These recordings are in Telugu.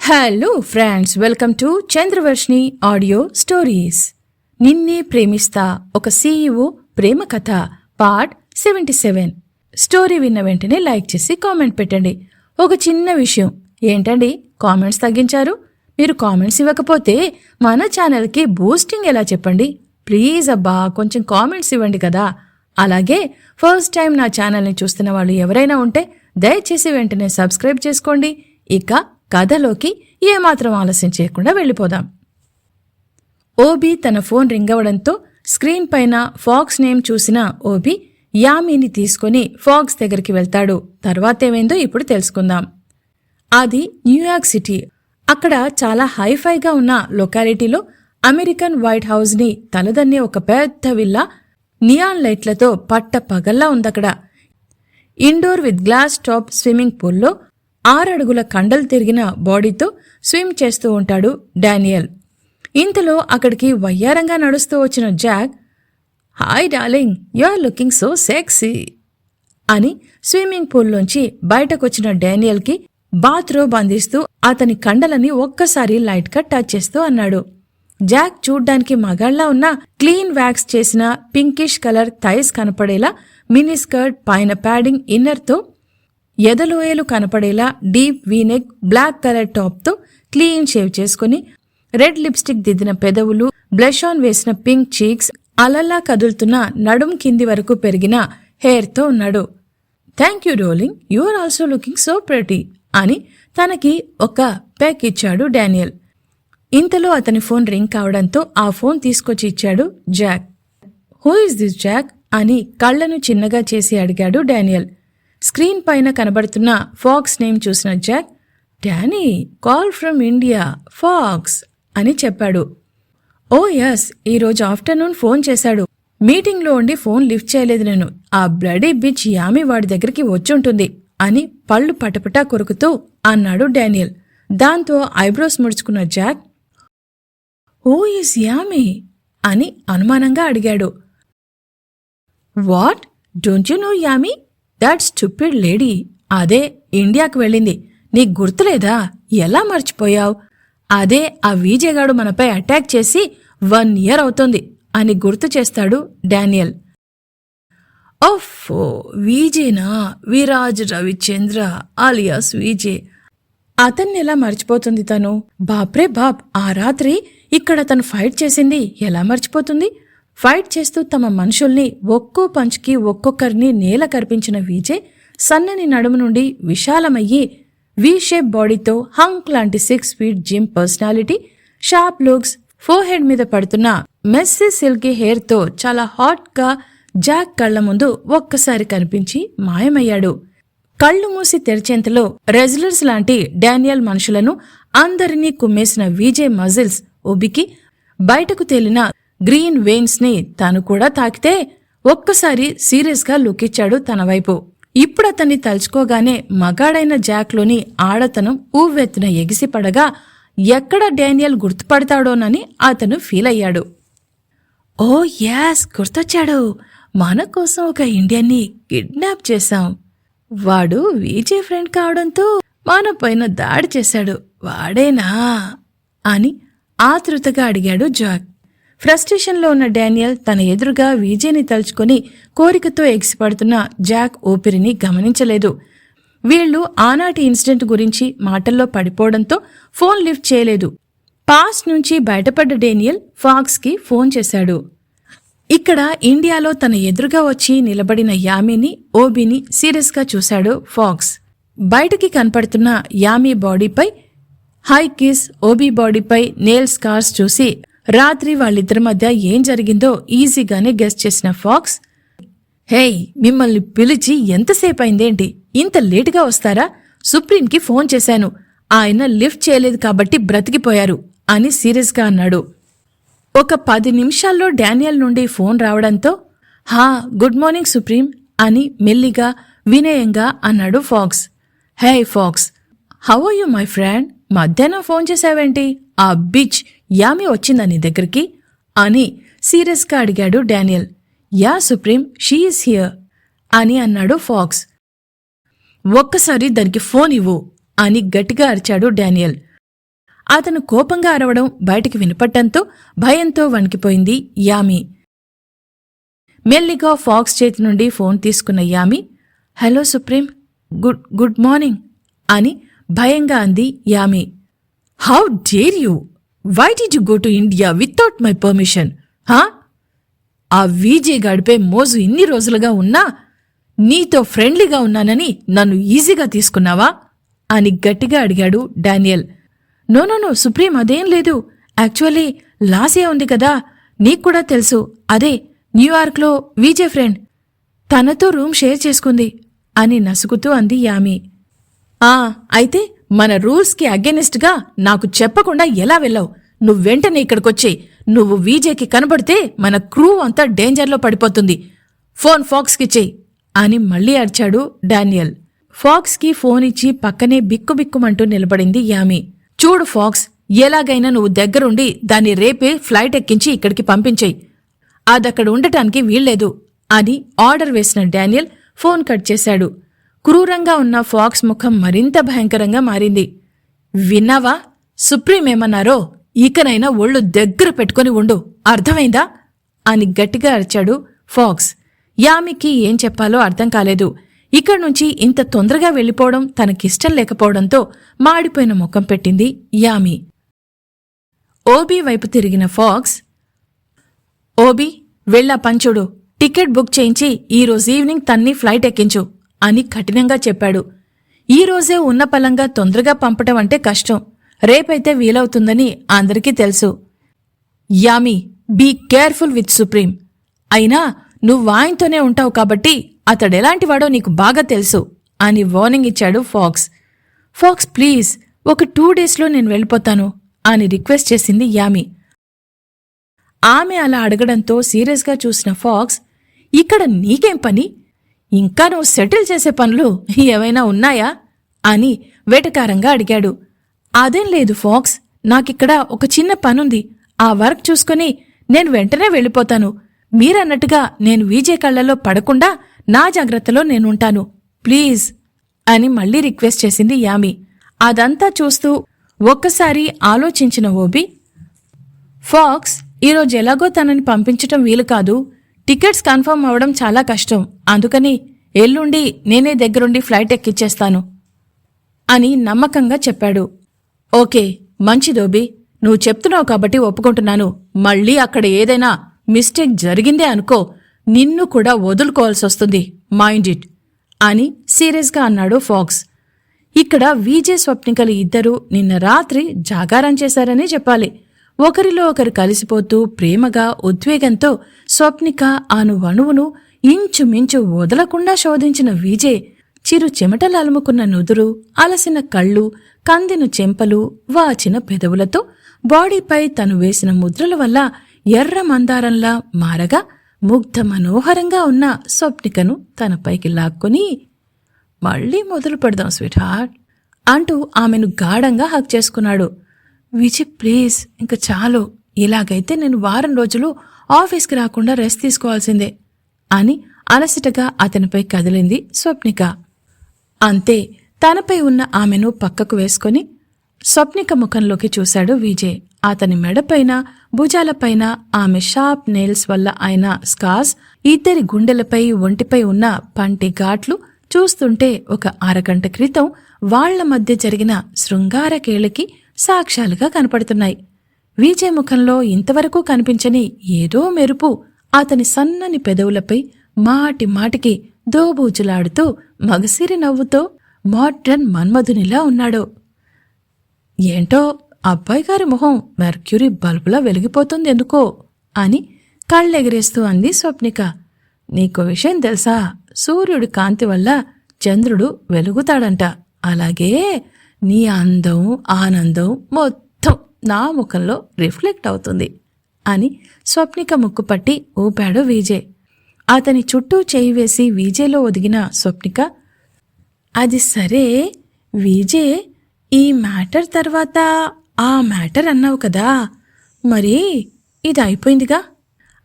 Hello friends, welcome to Chandravarshini audio stories. నిన్నే ప్రేమిస్తా ఒక సీఈఓ ప్రేమ కథ పార్ట్ 77. స్టోరీ విన్న వెంటనే లైక్ చేసి కామెంట్ పెట్టండి. ఒక చిన్న విషయం ఏంటండి, కామెంట్స్ తగ్గించారు. మీరు కామెంట్స్ ఇవ్వకపోతే మన ఛానల్కి బూస్టింగ్ ఎలా చెప్పండి. ప్లీజ్ అబ్బా, కొంచెం కామెంట్స్ ఇవ్వండి కదా. అలాగే ఫస్ట్ టైం నా ఛానల్ని చూస్తున్న వాళ్ళు ఎవరైనా ఉంటే దయచేసి వెంటనే సబ్స్క్రైబ్ చేసుకోండి. ఇక కథలోకి ఏమాత్రం ఆలస్యం చేయకుండా వెళ్ళిపోదాం. ఓబీ తన ఫోన్ రింగ్ అవడంతో స్క్రీన్ పైన ఫాక్స్ నేమ్ చూసిన ఓబీ యామీని తీసుకుని ఫాక్స్ దగ్గరికి వెళ్తాడు. తర్వాతేమైందో ఇప్పుడు తెలుసుకుందాం. అది న్యూయార్క్ సిటీ. అక్కడ చాలా హైఫైగా ఉన్న లొకాలిటీలో అమెరికన్ వైట్ హౌస్ ని తలదన్నే ఒక పెద్ద విల్లా నియాన్ లైట్లతో పట్ట పగల్లా ఉందక్కడ. Indoor with glass top swimming పూల్లో 6 అడుగుల కండలు తిరిగిన బాడీతో స్విమ్ చేస్తూ ఉంటాడు డానియల్. ఇంతలో అక్కడికి వయ్యారంగా నడుస్తూ వచ్చిన Jack, hi darling, you are looking so sexy అని స్విమ్మింగ్ పూల్లోంచి బయటకొచ్చిన డానియల్కి బాత్రోబ్ అందిస్తూ అతని కండలని ఒక్కసారి లైట్గా టచ్ చేస్తూ అన్నాడు. జాక్ చూడ్డానికి మగాళ్లా ఉన్న క్లీన్ వ్యాక్స్ చేసిన పింకిష్ కలర్ థైస్ కనపడేలా మినీ స్కర్ట్, పైన ప్యాడింగ్, ఇన్నర్తో ఎదలోయలు కనపడేలా డీప్ వీనెక్ బ్లాక్ కలర్ టాప్తో క్లీన్ షేవ్ చేసుకుని రెడ్ లిప్స్టిక్ దిద్దిన పెదవులు, బ్లష్ ఆన్ వేసిన పింక్ చీక్స్, అలల్లా కదులుతున్న నడుం కింది వరకు పెరిగిన హెయిర్తో ఉన్నాడు. Thank you darling, you are also looking so pretty అని తనకి ఒక పెక్ ఇచ్చాడు డానియల్. ఇంతలో అతని ఫోన్ రింగ్ కావడంతో ఆ ఫోన్ తీసుకొచ్చి ఇచ్చాడు జాక్. హూ ఇస్ దిస్ జాక్ అని కళ్లను చిన్నగా చేసి అడిగాడు డానియల్. స్క్రీన్ పైన కనబడుతున్న ఫాక్స్ నేమ్ చూసిన Jack, Danny, call from India, Fox అని చెప్పాడు. ఓ యస్, ఈరోజు ఆఫ్టర్నూన్ ఫోన్ చేశాడు. మీటింగ్లో ఉండి ఫోన్ లిఫ్ట్ చేయలేదు నేను. ఆ బ్లడీ బిచ్ యామి వాడి దగ్గరికి వచ్చుంటుంది అని పళ్ళు పటపటా కొరుకుతూ అన్నాడు డానియల్. దాంతో ఐబ్రోస్ ముడుచుకున్న జాక్, హూ ఈస్ యామి అని అనుమానంగా అడిగాడు. What, don't you know Yami? That stupid lady, అదే ఇండియాకు వెళ్ళింది. నీకు గుర్తులేదా? ఎలా మర్చిపోయావు? అదే ఆ వీజేగాడు మనపై అటాక్ చేసి 1 year అవుతోంది అని గుర్తు చేస్తాడు డానియల్. ఓఫో, వీజేనా? Viraj Ravichandra alias VJ. అతన్ని ఎలా మర్చిపోతుంది తను? బాప్రే బాప్, ఆ రాత్రి ఇక్కడ తను ఫైట్ చేసింది ఎలా మర్చిపోతుంది? ఫైట్ చేస్తూ తమ మనుషుల్ని ఒక్కో పంచ్కి ఒక్కొక్కరిని నేల కర్పించిన వీజే సన్నని నడుము నుండి విశాలమయ్యి వీ షేప్ బాడీతో హంక్ లాంటి 6 feet gym personality, sharp looks, forehead మీద పడుతున్న మెస్సీ సిల్కీ హెయిర్తో చాలా హాట్గా జాక్ కళ్ల ముందు ఒక్కసారి కనిపించి మాయమయ్యాడు. కళ్ళు మూసి తెరిచేంతలో రెజ్లర్స్ లాంటి డానియల్ మనుషులను అందరినీ కుమ్మేసిన వీజే మజిల్స్ ఉబికి బయటకు తేలిన గ్రీన్ వెయిన్స్ ని తాను కూడా తాకితే ఒక్కసారి సీరియస్ గా లుకిచ్చాడు తన వైపు. ఇప్పుడతన్ని తలుచుకోగానే మగాడైన జాక్లోని ఆడతనం ఊవెత్తున ఎగిసిపడగా ఎక్కడ డానియల్ గుర్తుపడతాడోనని అతను ఫీల్ అయ్యాడు. ఓ యాస్, గుర్తొచ్చాడు. మన కోసం ఒక ఇండియన్ని కిడ్నాప్ చేశాం. వాడు వీజే ఫ్రెండ్ కావడంతో మన పైన దాడి చేశాడు. వాడేనా అని ఆతృతగా అడిగాడు జాక్. ఫ్రస్ట్రేషన్లో ఉన్న డానియల్ తన ఎదురుగా వీజేని తలుచుకొని కోరికతో ఎగిసిపడుతున్న జాక్ ఊపిరిని గమనించలేదు. వీళ్లు ఆనాటి ఇన్సిడెంట్ గురించి మాటల్లో పడిపోవడంతో ఫోన్ లిఫ్ట్ చేయలేదు. పాస్ నుంచి బయటపడ్డ డానియల్ ఫాక్స్ కి ఫోన్ చేశాడు. ఇక్కడ ఇండియాలో తన ఎదురుగా వచ్చి నిలబడిన యామిని, ఓబీని సీరియస్ గా చూశాడు ఫాక్స్. బయటికి కనపడుతున్న యామి బాడీపై హై కిస్, ఓబీ బాడీపై నేల్ స్కార్స్ చూసి రాత్రి వాళ్ళిద్దరి మధ్య ఏం జరిగిందో ఈజీగానే గెస్ చేసిన ఫాక్స్, హేయ్, మిమ్మల్ని పిలిచి ఎంతసేపు అయిందేంటి? ఇంత లేటుగా వస్తారా? సుప్రీంకి ఫోన్ చేశాను, ఆయన లిఫ్ట్ చేయలేదు కాబట్టి బ్రతికిపోయారు అని సీరియస్గా అన్నాడు. ఒక 10 నిమిషాల్లో డానియల్ నుండి ఫోన్ రావడంతో, హా, గుడ్ మార్నింగ్ సుప్రీం అని మెల్లిగా వినయంగా అన్నాడు Fox. Hey Fox, how are you my friend? మధ్యాహ్నం ఫోన్ చేశావేంటి? ఆ బిచ్ యామి వచ్చిందా నీ దగ్గరికి అని సీరియస్గా అడిగాడు Daniel. Ya supreme, she is here అని అన్నాడు ఫాక్స్. ఒక్కసారి దానికి ఫోన్ ఇవ్వు అని గట్టిగా అరిచాడు డానియల్. అతను కోపంగా అరవడం బయటికి వినపడ్డంతో భయంతో వణికిపోయింది యామి. మెల్లిగా ఫాక్స్ చేతి నుండి ఫోన్ తీసుకున్న Yami, hello supreme, good morning అని భయంగా అంది Yami. How dare you? Why did you go to India without my permission? ఆ వీజే గాడిపై మోజు ఇన్ని రోజులుగా ఉన్నా నీతో ఫ్రెండ్లీగా ఉన్నానని నన్ను ఈజీగా తీసుకున్నావా అని గట్టిగా అడిగాడు డానియల్. నో సుప్రీం, అదేం లేదు. యాక్చువల్లీ లాసియా ఉంది కదా, నీక్కూడా తెలుసు, అదే న్యూయార్క్లో వీజే ఫ్రెండ్, తనతో రూమ్ షేర్ చేసుకుంది అని నసుగుతూ అంది యామి. అయితే మన రూల్స్కి అగెనిస్ట్గా నాకు చెప్పకుండా ఎలా వెళ్ళావు? నువ్వెంటనే ఇక్కడికొచ్చేయి. నువ్వు వీజేకి కనబడితే మన క్రూ అంతా డేంజర్లో పడిపోతుంది. ఫోన్ ఫాక్స్కిచ్చేయి అని మళ్లీ అరిచాడు డానియల్. ఫాక్స్కి ఫోన్ ఇచ్చి పక్కనే బిక్కుబిక్కుమంటూ నిలబడింది యామి. చూడు ఫాక్స్, ఎలాగైనా నువ్వు దగ్గరుండి దాన్ని రేపే ఫ్లైట్ ఎక్కించి ఇక్కడికి పంపించేయి. అదక్కడ ఉండటానికి వీల్లేదు అని ఆర్డర్ వేసిన డానియల్ ఫోన్ కట్ చేశాడు. క్రూరంగా ఉన్న ఫాక్స్ ముఖం మరింత భయంకరంగా మారింది. విన్నావా? సుప్రీం ఏమన్నారో? ఇకనైనా ఒళ్ళు దగ్గర పెట్టుకుని ఉండు, అర్థమైందా అని గట్టిగా అరిచాడు ఫాక్స్. యామికి ఏం చెప్పాలో అర్థం కాలేదు. ఇక్కడ్నుంచి ఇంత తొందరగా వెళ్ళిపోవడం తనకిష్టం లేకపోవడంతో మాడిపోయిన ముఖం పెట్టింది యామి. ఓబీ వైపు తిరిగిన ఫాక్స్, ఓబీ, వెళ్ళా పంచుడు, టికెట్ బుక్ చేయించి ఈరోజు ఈవినింగ్ తన్ని ఫ్లైట్ ఎక్కించు అని కఠినంగా చెప్పాడు. ఈరోజే ఉన్న పలంగా తొందరగా పంపటం అంటే కష్టం, రేపైతే వీలవుతుందని అందరికీ తెలుసు. Yami, be careful with supreme. అయినా నువ్వాయంతోనే ఉంటావు కాబట్టి అతడెలాంటివాడో నీకు బాగా తెలుసు అని వార్నింగ్ ఇచ్చాడు ఫాక్స్. ఫాక్స్ ప్లీజ్, ఒక 2 డేస్లో నేను వెళ్ళిపోతాను అని రిక్వెస్ట్ చేసింది యామి. ఆమె అలా అడగడంతో సీరియస్గా చూసిన ఫాక్స్, ఇక్కడ నీకేం పని? ఇంకా నువ్వు సెటిల్ చేసే పనులు ఏవైనా ఉన్నాయా అని వెటకారంగా అడిగాడు. అదేం లేదు ఫాక్స్, నాకిక్కడ ఒక చిన్న పనుంది, ఆ వర్క్ చూసుకుని నేను వెంటనే వెళ్ళిపోతాను. మీరన్నట్టుగా నేను వీజే కళ్లలో పడకుండా నా జాగ్రత్తలో నేనుంటాను, ప్లీజ్ అని మళ్లీ రిక్వెస్ట్ చేసింది యామి. అదంతా చూస్తూ ఒక్కసారి ఆలోచించిన ఓబీ, ఫాక్స్, ఈరోజు ఎలాగో తనని పంపించటం వీలు కాదు, టికెట్స్ కన్ఫర్మ్ అవడం చాలా కష్టం, అందుకని ఎల్లుండి నేనే దగ్గరుండి ఫ్లైట్ ఎక్కిచ్చేస్తాను అని నమ్మకంగా చెప్పాడు. ఓకే, మంచిదోబీ, నువ్వు చెప్తున్నావు కాబట్టి ఒప్పుకుంటున్నాను. మళ్ళీ అక్కడ ఏదైనా మిస్టేక్ జరిగిందే అనుకో, నిన్ను కూడా వదులుకోవాల్సొస్తుంది, మైండ్ ఇట్ అని సీరియస్గా అన్నాడు ఫాక్స్. ఇక్కడ వీజే స్వప్నికలు ఇద్దరూ నిన్న రాత్రి జాగారం చేశారనే చెప్పాలి. ఒకరిలో ఒకరు కలిసిపోతూ ప్రేమగా ఉద్వేగంతో స్వప్నిక అణువణువును ఇంచుమించు వదలకుండా శోధించిన వీజే చిరు చెమటలు అలుముకున్న నుదురు, అలసిన కళ్ళు, కందిన చెంపలు, వాచిన పెదవులతో బాడీపై తను వేసిన ముద్రల వల్ల ఎర్ర మందారంలా మారగా ముగ్ధ మనోహరంగా ఉన్న స్వప్నికను తనపైకి లాక్కొని, మళ్లీ మొదలు పెడదాం స్వీట్ హార్ట్ అంటూ ఆమెను గాఢంగా హక్ చేసుకున్నాడు. విజయ్ ప్లీజ్, ఇంక చాలు, ఇలాగైతే నేను వారం రోజులు ఆఫీస్కి రాకుండా రెస్ట్ తీసుకోవాల్సిందే అని అలసటగా అతనిపై కదిలింది స్వప్నిక. అంతే, తనపై ఉన్న ఆమెను పక్కకు వేసుకొని స్వప్నిక ముఖంలోకి చూశాడు విజయ్. అతని మెడపైన, భుజాలపైన ఆమె షార్ప్ నెయిల్స్ వల్ల అయిన స్కార్స్, ఇద్దరి గుండెలపై, ఒంటిపై ఉన్న పంటి ఘాట్లు చూస్తుంటే ఒక అరగంట క్రితం వాళ్ల మధ్య జరిగిన శృంగారకేళకి సాక్ష్యాలుగా కనపడుతున్నాయి. విజయ్ ముఖంలో ఇంతవరకు కనిపించని ఏదో మెరుపు అతని సన్నని పెదవులపై మాటి మాటికి దోబూచులాడుతూ మగసిరి నవ్వుతో మోడ్రన్ మన్మధునిలా ఉన్నాడు. ఏంటో అబ్బాయిగారి మొహం మెర్క్యూరీ బల్బులా వెలిగిపోతుందెందుకో అని కళ్ళెగిరేస్తూ అంది స్వప్నిక. నీకో విషయం తెలుసా? సూర్యుడి కాంతి వల్ల చంద్రుడు వెలుగుతాడంట. అలాగే నీ అందం, ఆనందం మొత్తం నా ముఖంలో రిఫ్లెక్ట్ అవుతుంది అని స్వప్నిక ముక్కుపట్టి ఊపాడు విజయ్. అతని చుట్టూ చేయి వేసి విజయ్లో ఒదిగిన స్వప్నిక, అది సరే విజయ్, ఈ మ్యాటర్ తర్వాత ఆ మ్యాటర్ అన్నావు కదా, మరి ఇది అయిపోయిందిగా,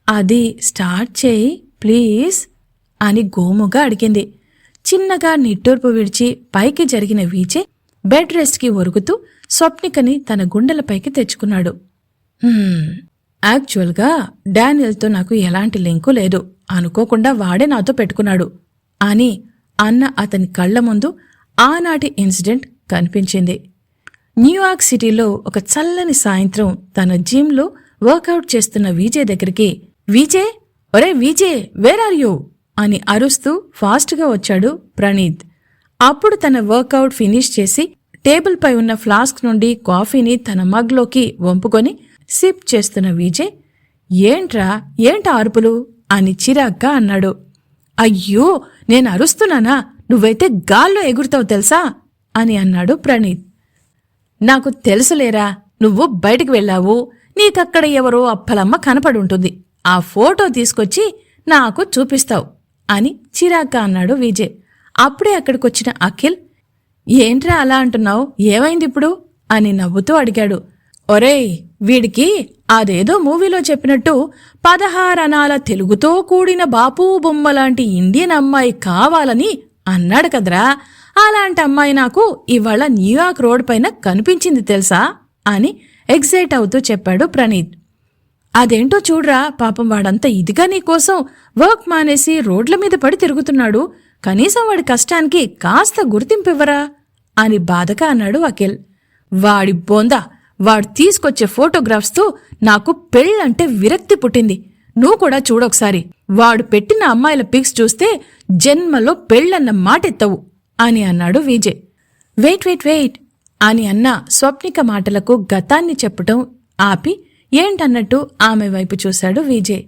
అది స్టార్ట్ చేయి ప్లీజ్ అని గోముగా అడిగింది. చిన్నగా నిట్టూర్పు విడిచి పైకి జరిగిన విజయ్ బెడ్ రెస్ట్కి ఒరుగుతూ స్వప్నికని తన గుండెలపైకి తెచ్చుకున్నాడు. యాక్చువల్గా డానియల్తో నాకు ఎలాంటి లింకు లేదు, అనుకోకుండా వాడే నాతో పెట్టుకున్నాడు అని అన్న అతని కళ్ల ముందు ఆనాటి ఇన్సిడెంట్ కనిపించింది. న్యూయార్క్ సిటీలో ఒక చల్లని సాయంత్రం తన జిమ్లో వర్కౌట్ చేస్తున్న విజయ్ దగ్గరికి, విజయ్, ఒరే విజయ్, వేర్ ఆర్ యూ అని అరుస్తూ ఫాస్ట్గా వచ్చాడు ప్రణీత్. అప్పుడు తన వర్కౌట్ ఫినిష్ చేసి టేబుల్ పై ఉన్న ఫ్లాస్క్ నుండి కాఫీని తన మగ్లోకి వంపుకొని సిప్ చేస్తున్న విజయ్, ఏంట అరుపులు అని చిరాగ్గా అన్నాడు. అయ్యో, నేను అరుస్తున్నానా? నువ్వైతే గాల్లో ఎగురుతావు తెలుసా అని అన్నాడు ప్రణీత్. నాకు తెలుసులేరా, నువ్వు బయటికి వెళ్ళావు, నీకక్కడ ఎవరో అప్పలమ్మ కనపడుంటుంది, ఆ ఫోటో తీసుకొచ్చి నాకు చూపిస్తావు అని చిరాగ్గా అన్నాడు విజయ్. అప్పుడే అక్కడికొచ్చిన అఖిల్, ఏంట్రా అలా అంటున్నావు, ఏమైందిప్పుడు అని నవ్వుతూ అడిగాడు. ఒరేయ్, వీడికి అదేదో మూవీలో చెప్పినట్టు 16 అనాల తెలుగుతో కూడిన బాపు బొమ్మలాంటి ఇండియన్ అమ్మాయి కావాలని అన్నాడు కదరా, అలాంటి అమ్మాయి నాకు ఇవాళ న్యూయార్క్ రోడ్ పైన కనిపించింది తెలుసా అని ఎగ్జైట్ అవుతూ చెప్పాడు ప్రణీత్. అదేంటో చూడ్రా, పాపం వాడంతా ఇదిగా నీకోసం వర్క్ మానేసి రోడ్ల మీద పడి తిరుగుతున్నాడు, కనీసం వాడి కష్టానికి కాస్త గుర్తింపివ్వరా అని బాధగా అన్నాడు అఖిల్. వాడి బోందా, వాడు తీసుకొచ్చే ఫోటోగ్రాఫ్స్తో నాకు పెళ్ళంటే విరక్తి పుట్టింది, నువ్వు కూడా చూడొకసారి, వాడు పెట్టిన అమ్మాయిల పిక్స్ చూస్తే జన్మలో పెళ్ళన్న మాటెత్తవు అని అన్నాడు విజయ్. వెయిట్ అని అన్న స్వప్నిక మాటలకు గతాన్ని చెప్పటం ఆపి ఏంటన్నట్టు ఆమె వైపు చూశాడు విజయ్.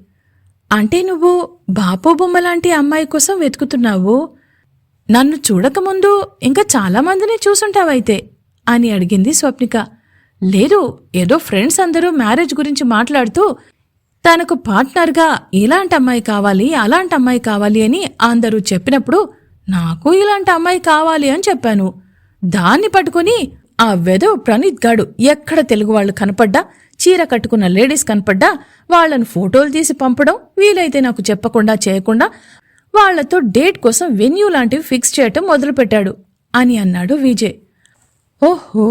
అంటే నువ్వు బాపు బొమ్మలాంటి అమ్మాయి కోసం వెతుకుతున్నావు, నన్ను చూడకముందు ఇంకా చాలామందిని చూసుంటావైతే అని అడిగింది స్వప్నిక. లేదు, ఏదో ఫ్రెండ్స్ అందరూ మ్యారేజ్ గురించి మాట్లాడుతూ తనకు పార్ట్నర్గా ఇలాంటి అమ్మాయి కావాలి, అలాంటి అమ్మాయి కావాలి అని అందరూ చెప్పినప్పుడు నాకు ఇలాంటి అమ్మాయి కావాలి అని చెప్పాను. దాన్ని పట్టుకుని ఆ వెధవ ప్రణీత్ గాడు ఎక్కడ తెలుగు వాళ్ళు కనపడ్డా, చీర కట్టుకున్న లేడీస్ కనపడ్డా వాళ్లను ఫోటోలు తీసి పంపడం, వీలైతే నాకు చెప్పకుండా చేయకుండా వాళ్లతో డేట్ కోసం వెన్యూ లాంటివి ఫిక్స్ చేయటం మొదలుపెట్టాడు అని అన్నాడు విజయ్. ఓహో,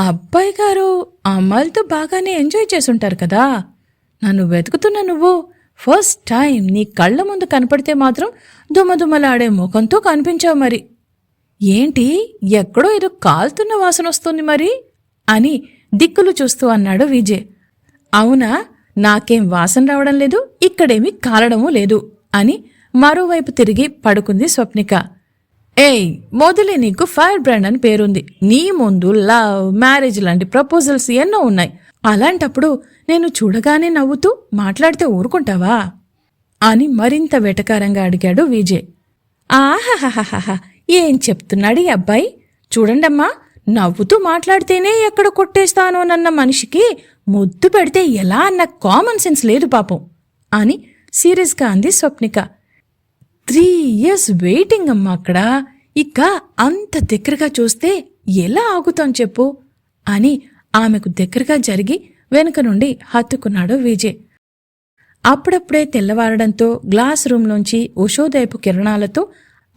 అబ్బాయి గారు అమ్మాయిలతో బాగానే ఎంజాయ్ చేసుంటారు కదా, నన్ను వెతుకుతున్న నువ్వు ఫస్ట్ టైం నీ కళ్ల ముందు కనపడితే మాత్రం దుమ్మదుమ్మలాడే ముఖంతో కనిపించావు. మరి ఏంటి, ఎక్కడో ఏదో కాలుతున్న వాసన వస్తుంది మరి అని దిక్కులు చూస్తూ అన్నాడు విజయ్. అవునా, నాకేం వాసన రావడం లేదు, ఇక్కడేమీ కాలడమూ లేదు అని మరోవైపు తిరిగి పడుకుంది స్వప్నిక. ఏయ్, మొదలే నీకు ఫైర్ బ్రాండ్ అని పేరుంది, నీ ముందు లవ్, మ్యారేజ్ లాంటి ప్రపోజల్స్ ఎన్నో ఉన్నాయి, అలాంటప్పుడు నేను చూడగానే నవ్వుతూ మాట్లాడితే ఊరుకుంటావా అని మరింత వెటకారంగా అడిగాడు విజయ్. ఆహాహాహాహా, ఏం చెప్తున్నాడు ఈ అబ్బాయి, చూడండమ్మా, నవ్వుతూ మాట్లాడితేనే ఎక్కడ కొట్టేస్తానోనన్న మనిషికి ముద్దు పెడితే ఎలా అన్న కామన్ సెన్స్ లేదు పాపం అని సీరియస్గా అంది స్వప్నిక. 3 years వెయిటింగ్ అమ్మా అక్కడ, ఇక అంత దగ్గరగా చూస్తే ఎలా ఆగుతాం చెప్పు అని ఆమెకు దగ్గరగా జరిగి వెనుక నుండి హత్తుకున్నాడు విజయ్. అప్పుడప్పుడే తెల్లవారడంతో గ్లాస్ రూంలోంచి ఉషోదయపు కిరణాలతో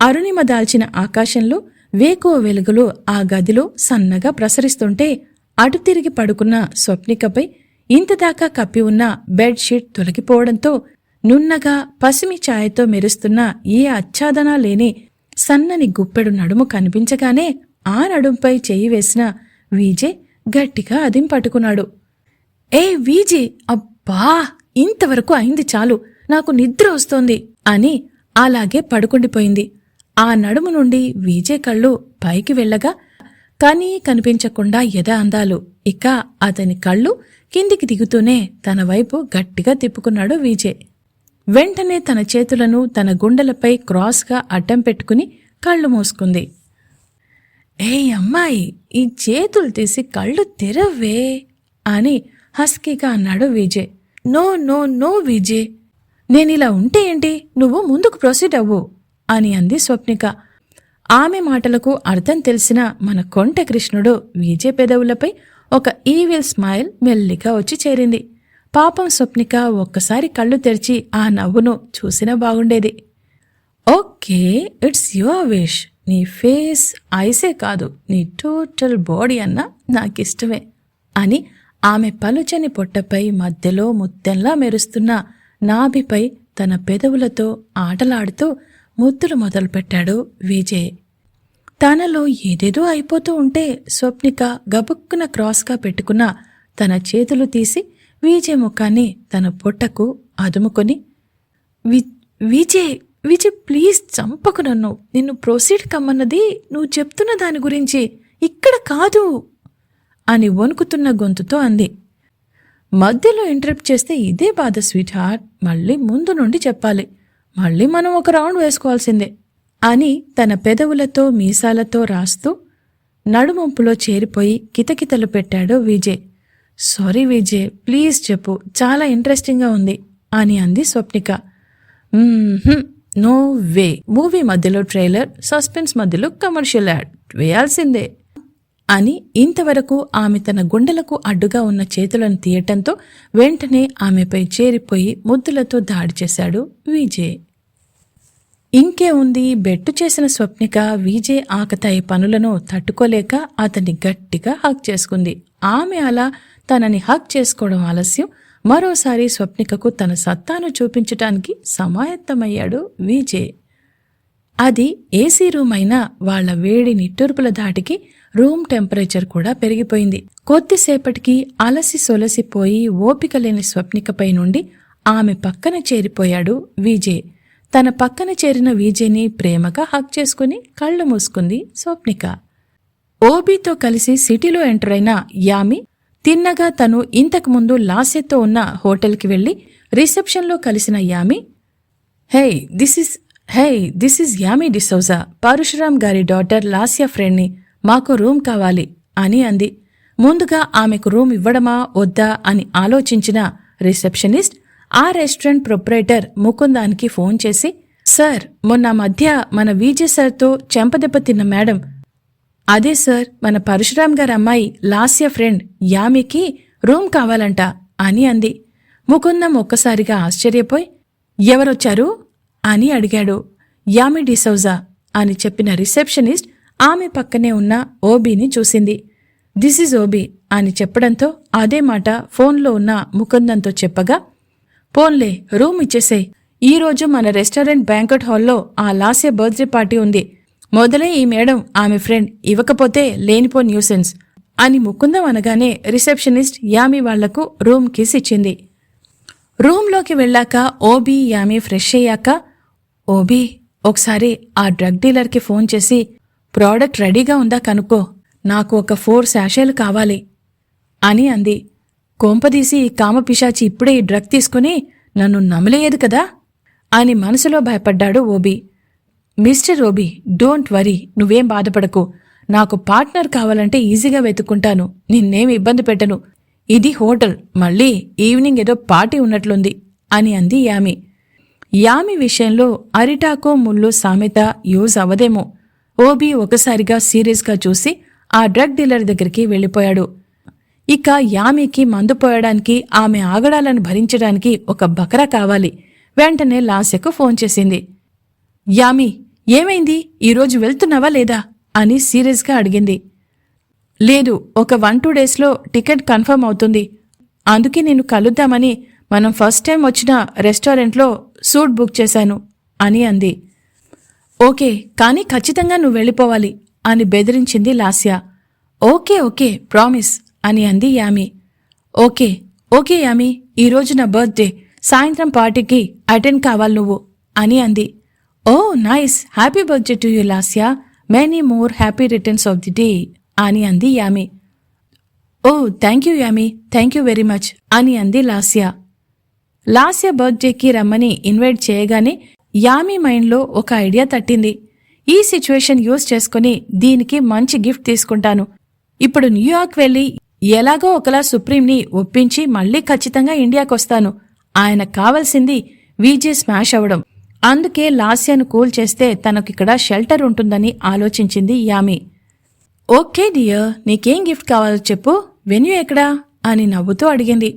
అరుణిమ దాల్చిన ఆకాశంలో వేకువ వెలుగులు ఆ గదిలో సన్నగా ప్రసరిస్తుంటే అటు తిరిగి పడుకున్న స్వప్నికపై ఇంతదాకా కప్పి ఉన్న బెడ్షీట్ తొలగిపోవడంతో నున్నగా పసిమి ఛాయతో మెరుస్తున్న ఏ ఆచ్ఛాదనా లేని సన్నని గుప్పెడు నడుము కనిపించగానే ఆ నడుంపై చెయ్యి వేసిన విజయ్ గట్టిగా అదిం పట్టుకున్నాడు. ఏ విజయ్, అబ్బా, ఇంతవరకు అయింది చాలు, నాకు నిద్ర వస్తోంది అని అలాగే పడుకుండిపోయింది. ఆ నడుము నుండి విజయ్ కళ్ళు పైకి వెళ్ళగా కానీ కనిపించకుండా ఎద అందాలు, ఇక అతని కళ్ళు కిందికి దిగుతూనే తన వైపు గట్టిగా తిప్పుకున్నాడు విజయ్. వెంటనే తన చేతులను తన గుండెలపై క్రాస్గా అడ్డం పెట్టుకుని కళ్ళు మూసుకుంది. ఏయ్ అమ్మాయి, ఈ చేతులు తీసి కళ్ళు తెరవే అని హస్కీగా అన్నాడు Vijay. No no no Vijay, నేనిలా ఉంటే ఏంటి, నువ్వు ముందుకు ప్రొసీడ్ అవ్వు అని అంది స్వప్నిక. ఆమె మాటలకు అర్థం తెలిసిన మన కొంటె కృష్ణుడు విజయ్ పెదవులపై ఒక ఈవిల్ స్మైల్ మెల్లిగా వచ్చి చేరింది. పాపం స్వప్నిక ఒక్కసారి కళ్ళు తెరిచి ఆ నవ్వును చూసినా బాగుండేది. ఓకే, ఇట్స్ యువర్ విష్, నీ ఫేస్, ఐసే కాదు, నీ టోటల్ బాడీ అన్నా నాకిష్టమే అని ఆమె పలుచని పొట్టపై మధ్యలో ముత్తెంలా మెరుస్తున్న నాభిపై తన పెదవులతో ఆటలాడుతూ ముద్దులు మొదలుపెట్టాడు విజయ్. తనలో ఏదేదో అయిపోతూ ఉంటే స్వప్నిక గబుక్కున క్రాస్గా పెట్టుకున్న తన చేతులు తీసి విజయ్ ముఖాన్ని తన పొట్టకు అదుముకొని, విజయ్ విజయ్ ప్లీజ్ చంపకు నన్ను. నిన్ను ప్రొసీడ్ కమ్మన్నది నువ్వు చెప్తున్న దాని గురించి, ఇక్కడ కాదు అని వణుకుతున్న గొంతుతో అంది. మధ్యలో ఇంటరప్ట్ చేస్తే ఇదే బాధ స్వీట్ హార్ట్. మళ్ళీ ముందు నుండి చెప్పాలి. మళ్ళీ మనం ఒక రౌండ్ వేసుకోవాల్సిందే అని తన పెదవులతో మీసాలతో రాస్తూ నడుమంపులో చేరిపోయి కితకితలు పెట్టాడు విజయ్. సారీ విజయ్, ప్లీజ్ చెప్పు, చాలా ఇంట్రెస్టింగ్గా ఉంది అని అంది స్వప్నిక. నో వే, మూవీ మధ్యలో ట్రైలర్, సస్పెన్స్ మధ్యలో కమర్షియల్ యాడ్ వేయాల్సిందే అని ఇంతవరకు ఆమె తన గుండెలకు అడ్డుగా ఉన్న చేతులను తీయటంతో వెంటనే ఆమెపై చేరిపోయి ముద్దులతో దాడి చేశాడు విజయ్. ఇంకే ఉంది, బెట్టు చేసిన స్వప్నిక విజయ్ ఆకతాయి పనులను తట్టుకోలేక అతన్ని గట్టిగా హక్ చేసుకుంది. ఆమె అలా తనని హక్ చేసుకోవడం ఆలస్యం. మరోసారి స్వప్నికకు తన సత్తాను చూపించటానికి సమాయత్తమయ్యాడు విజయ్. అది ఏసీ రూమ్ అయినా వాళ్ల వేడి నిట్టూర్పుల ధాటికి రూమ్ టెంపరేచర్ కూడా పెరిగిపోయింది. కొద్దిసేపటికి అలసి సొలసిపోయి ఓపిక లేని స్వప్నికపై నుండి ఆమె పక్కన చేరిపోయాడు విజయ్. తన పక్కన చేరిన విజయ్ని ప్రేమగా హక్ చేసుకుని కళ్ళు మూసుకుంది స్వప్నిక. ఓబీతో కలిసి సిటీలో ఎంటర్ అయిన యామి తిన్నగా తను ఇంతకుముందు లాస్యతో ఉన్న హోటల్కి వెళ్లి రిసెప్షన్లో కలిసిన Yami, hey this is Yami D'Souza, Parashuram గారి డాటర్ లాస్య ఫ్రెండ్ని, మాకు రూమ్ కావాలి అని అంది. ముందుగా ఆమెకు రూమ్ ఇవ్వడమా వద్దా అని ఆలోచించిన రిసెప్షనిస్ట్ ఆ రెస్టారెంట్ ప్రొప్రైటర్ ముకుందానికి ఫోన్ చేసి, సార్, మొన్న మధ్య మన విజయ్ సార్తో చెంపదెబ్బ తిన్న మేడం, అదే సార్, మన పరశురామ్ గారి అమ్మాయి లాస్య ఫ్రెండ్ యామికి రూమ్ కావాలంట అని అంది. ముకుందం ఒక్కసారిగా ఆశ్చర్యపోయి, ఎవరొచ్చారు అని అడిగాడు. యామి డిసౌజా అని చెప్పిన రిసెప్షనిస్ట్ ఆమె పక్కనే ఉన్న ఓబీని చూసింది. దిస్ ఈజ్ ఓబీ అని చెప్పడంతో అదే మాట ఫోన్లో ఉన్న ముకుందంతో చెప్పగా, పోన్లే రూమ్ ఇచ్చేసే, ఈరోజు మన రెస్టారెంట్ బ్యాంకెట్ హాల్లో ఆ లాస్య బర్త్డే పార్టీ ఉంది. మొదలే ఈ మేడం ఆమె ఫ్రెండ్, ఇవ్వకపోతే లేనిపో న్యూసెన్స్ అని ముకుందం అనగానే రిసెప్షనిస్ట్ యామి వాళ్లకు రూమ్ కీస్ ఇచ్చింది. రూమ్లోకి వెళ్ళాక ఓబీ యామి ఫ్రెష్ అయ్యాక, ఓబీ ఒకసారి ఆ డ్రగ్ డీలర్కి ఫోన్ చేసి ప్రోడక్ట్ రెడీగా ఉందా కనుక్కో, నాకు ఒక 4 శాషేలు కావాలి అని అంది. కొంపదీసి ఈ కామపిశాచి ఇప్పుడే ఈ డ్రగ్ తీసుకుని నన్ను నమ్మలేదు కదా అని మనసులో భయపడ్డాడు OB. Mister OB, don't worry, నువ్వేం బాధపడకు. నాకు పార్ట్నర్ కావాలంటే ఈజీగా వెతుక్కుంటాను, నిన్నేం ఇబ్బంది పెట్టను. ఇది హోటల్, మళ్ళీ ఈవినింగ్ ఏదో పార్టీ ఉన్నట్లుంది అని అంది యామి. యామి విషయంలో అరిటాకు ముళ్ళు సామెత యూజ్ అవ్వదేమో. ఓబీ ఒకసారిగా సీరియస్గా చూసి ఆ డ్రగ్ డీలర్ దగ్గరికి వెళ్ళిపోయాడు. ఇక యామికి మందు పోయడానికి, ఆమె ఆగడాలను భరించడానికి ఒక బకరా కావాలి. వెంటనే లాస్యకు ఫోన్ చేసింది. యామి, ఏమైంది, ఈరోజు వెళ్తున్నావా లేదా అని సీరియస్గా అడిగింది. లేదు, ఒక 1-2 డేస్లో టికెట్ కన్ఫర్మ్ అవుతుంది. అందుకే నేను కలుద్దామని మనం ఫస్ట్ టైం వచ్చిన రెస్టారెంట్లో సూట్ బుక్ చేశాను అని అంది. ఓకే, కానీ ఖచ్చితంగా నువ్వు వెళ్ళిపోవాలి అని బెదిరించింది లాస్య. ఓకే ప్రామిస్ అని అంది యామి. ఓకే యామి, ఈరోజు నా బర్త్డే, సాయంత్రం పార్టీకి అటెండ్ కావాలి నువ్వు అని అంది. Oh nice, happy birthday to you Lasya, many more happy returns of the day అని అంది Yami. Oh thank you Yami, thank you very much అని అంది లాస్య. లాస్య బర్త్డేకి రమ్మని ఇన్వైట్ చేయగానే యామి మైండ్లో ఒక ఐడియా తట్టింది. ఈ సిచ్యువేషన్ యూజ్ చేసుకుని దీనికి మంచి గిఫ్ట్ తీసుకుంటాను. ఇప్పుడు న్యూయార్క్ వెళ్లి ఎలాగో ఒకలా సుప్రీంని ఒప్పించి మళ్లీ ఖచ్చితంగా ఇండియాకొస్తాను. ఆయన కావలసింది విజయ్ స్మాష్ అవడం. అందుకే లాస్యను కూల్ చేస్తే తనకిక్కడ షెల్టర్ ఉంటుందని ఆలోచించింది యామి. ఓకే డియర్, నీకేం గిఫ్ట్ కావాలో చెప్పు, వెన్యూ ఎక్కడా అని నవ్వుతూ అడిగింది.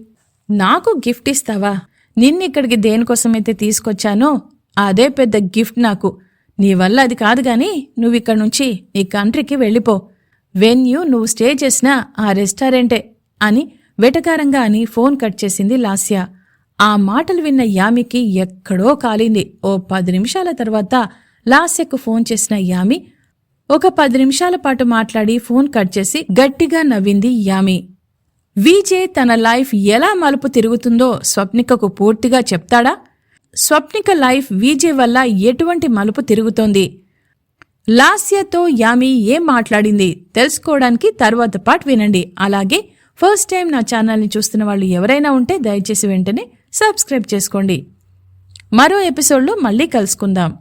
నాకు గిఫ్ట్ ఇస్తావా? నిన్నిక్కడికి దేనికోసమైతే తీసుకొచ్చానో అదే పెద్ద గిఫ్ట్ నాకు. నీ వల్ల అది కాదు గాని నువ్విక్కడి నుంచి నీ కంట్రీకి వెళ్ళిపో. వెన్యూ నువ్వు స్టే చేసిన ఆ రెస్టారెంటే అని వెటకారంగా అని ఫోన్ కట్ చేసింది లాస్య. ఆ మాటలు విన్న యామికి ఎక్కడో కాలింది. ఓ 10 నిమిషాల తర్వాత లాస్యకు ఫోన్ చేసిన యామి ఒక 10 నిమిషాల పాటు మాట్లాడి ఫోన్ కట్ చేసి గట్టిగా నవ్వింది యామి. విజయ్ తన లైఫ్ ఎలా మలుపు తిరుగుతుందో స్వప్నికకు పూర్తిగా చెప్తాడా? స్వప్నిక లైఫ్ విజయ్ వల్ల ఎటువంటి మలుపు తిరుగుతోంది? లాస్యతో యామి ఏం మాట్లాడింది తెలుసుకోవడానికి తర్వాత పార్ట్ వినండి. అలాగే ఫస్ట్ టైం నా ఛానల్ని చూస్తున్న వాళ్ళు ఎవరైనా ఉంటే దయచేసి వెంటనే సబ్స్క్రైబ్ చేసుకోండి. మరో ఎపిసోడ్లో మళ్ళీ కలుసుకుందాం.